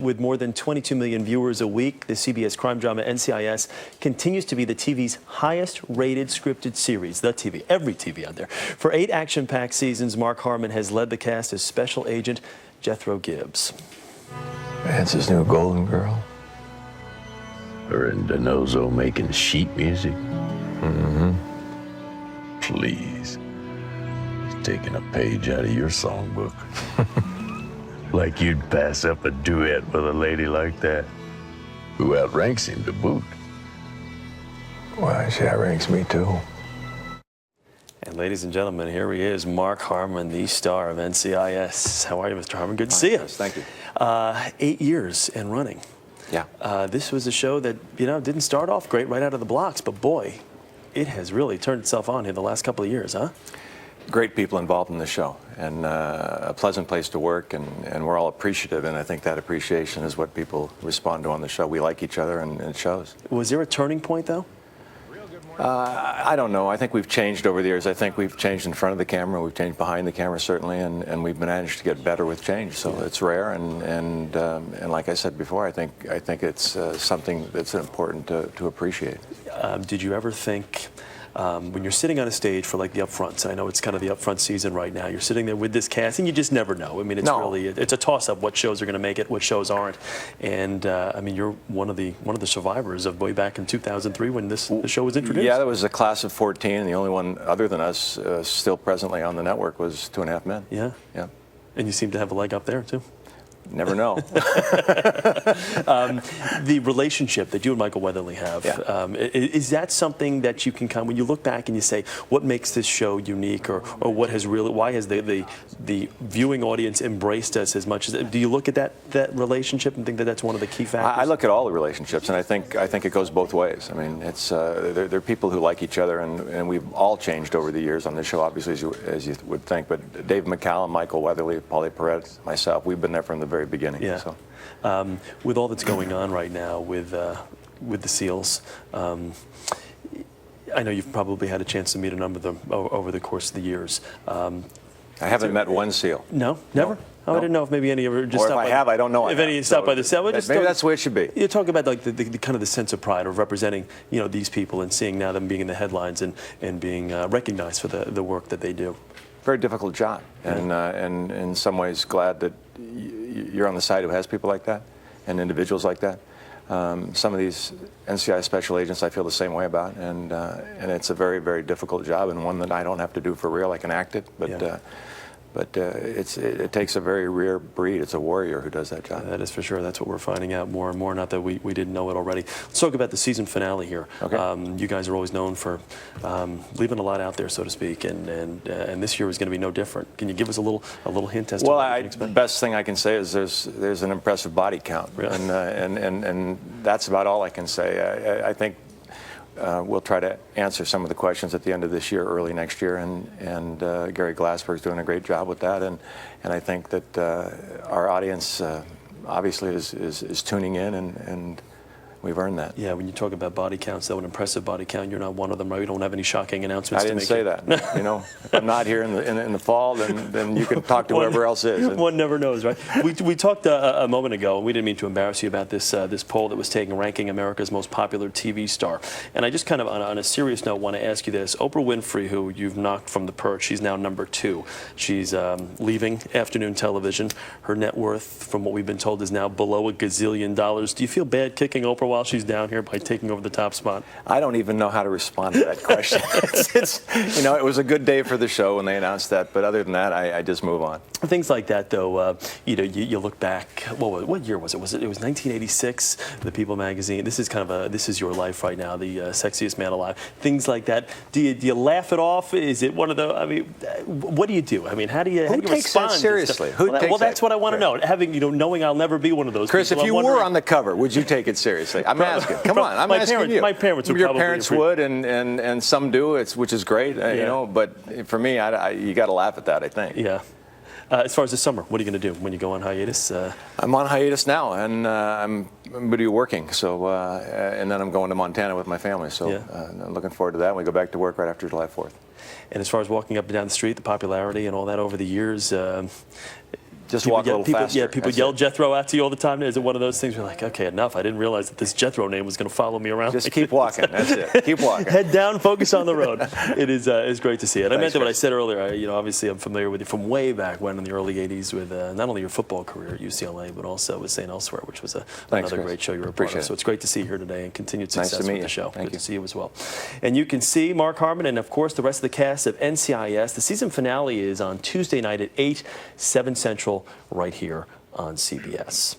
With more than 22 million viewers a week, the CBS crime drama NCIS continues to be the TV's highest-rated scripted series. The TV, every TV out there. For 8 action-packed seasons, Mark Harmon has led the cast as Special Agent Jethro Gibbs. Vance's new Golden Girl. Or in Denozo making sheet music. Mm-hmm. Please. He's taking a page out of your songbook. Like you'd pass up a duet with a lady like that, who outranks him to boot. Why, she outranks me too. And ladies and gentlemen, here he is, Mark Harmon, the star of NCIS. How are you, Mr. Harmon? Good to see you. Thank you. 8 years and running. Yeah. This was a show that, didn't start off great right out of the blocks, but boy, it has really turned itself on in the last couple of years, huh? Great people involved in the show, and a pleasant place to work, and we're all appreciative, and I think that appreciation is what people respond to on the show. We like each other, and it shows. Was there a turning point, though? I don't know. I think we've changed over the years. I think we've changed in front of the camera. We've changed behind the camera, certainly, and we've managed to get better with change. So it's rare, and like I said before, I think it's something that's important to appreciate. Did you ever think, when you're sitting on a stage for like the upfronts, I know it's kind of the upfront season right now, you're sitting there with this cast, and you just never know. I mean, it's really, it's a toss-up what shows are going to make it, what shows aren't. And I mean, you're one of the survivors of way back in 2003 when the show was introduced. Yeah, there was a class of 14, and the only one other than us still presently on the network was 2.5 Men. Yeah. Yeah. And you seem to have a leg up there too. Never know. The relationship that you and Michael Weatherly have, is that something that you can when you look back and you say, what makes this show unique, or what has really, why has the viewing audience embraced us as much as, do you look at that relationship and think that that's one of the key factors? I look at all the relationships, and I think it goes both ways. I mean, it's they're people who like each other, and we've all changed over the years on this show, obviously, as you would think. But Dave McCallum, Michael Weatherly, Paulie Perez, myself, we've been there from the very beginning. Yeah. So. With all that's going on right now with the SEALs, I know you've probably had a chance to meet a number of them over the course of the years. I haven't met one SEAL. No, never. No. Oh, I didn't know if maybe any ever just. Or stopped if I have, I don't know. If any stopped by the cell, maybe that's the way it should be. You talk about like the kind of the sense of pride of representing, these people and seeing now them being in the headlines and being recognized for the work that they do. Very difficult job, and in some ways glad that you're on the side who has people like that and individuals like that. Some of these NCIS special agents I feel the same way about, and it's a very, very difficult job, and one that I don't have to do for real. I can act it, but it takes a very rare breed. It's a warrior who does that job. That is for sure. That's what we're finding out more and more. Not that we didn't know it already. Let's talk about the season finale here. Okay. You guys are always known for leaving a lot out there, so to speak, and this year is going to be no different. Can you give us a little hint as to what you can expect? The best thing I can say is there's an impressive body count, really? and that's about all I can say. I think. We'll try to answer some of the questions at the end of this year, early next year, and Gary Glassberg's doing a great job with that, and I think that our audience obviously is tuning in, and we've earned that. Yeah, when you talk about body counts, though, an impressive body count, you're not one of them, right? We don't have any shocking announcements. I didn't say that. If I'm not here in the fall, then you can talk to whoever else is. One never knows, right? We talked a moment ago, and we didn't mean to embarrass you about this poll that was taken, ranking America's most popular TV star. And I just kind of, on a serious note, want to ask you this. Oprah Winfrey, who you've knocked from the perch, she's now number 2. She's leaving afternoon television. Her net worth, from what we've been told, is now below $1 gazillion. Do you feel bad kicking Oprah while she's down here by taking over the top spot? I don't even know how to respond to that question. It was a good day for the show when they announced that, but other than that, I just move on. Things like that, though, you look back. What year was it? It was 1986. The People magazine. This is kind of this is your life right now. The sexiest man alive. Things like that. Do you laugh it off? Is it one of the? I mean, what do you do? I mean, how do you respond? That seriously? Well, that's what I want to know. Having knowing I'll never be one of those. Chris, people, if you were on the cover, would you take it seriously? I'm asking. Come on, I'm asking you. My parents would. Your parents would, and some do. Which is great, But for me, you got to laugh at that. I think. Yeah. As far as the summer, what are you going to do when you go on hiatus? I'm on hiatus now, and I'm going to be working. So, and then I'm going to Montana with my family. So, I'm looking forward to that. We go back to work right after July 4th. And as far as walking up and down the street, the popularity and all that over the years, Just walk a little faster. Yeah, people yell Jethro at you all the time. Is it one of those things where you're like, okay, enough. I didn't realize that this Jethro name was going to follow me around. Just keep walking. That's it. Keep walking. Head down, focus on the road. It is it's great to see it. I meant that what I Chris. said earlier. Obviously I'm familiar with you from way back when in the early 80s with not only your football career at UCLA, but also with St. Elsewhere, which was another Chris. great show you were a part Appreciate of. it. So it's great to see you here today and continued Nice success to meet with the you. show. Thank Good you. to see you as well. And you can see Mark Harmon and, of course, the rest of the cast of NCIS. The season finale is on Tuesday night at 8, 7 Central, right here on CBS.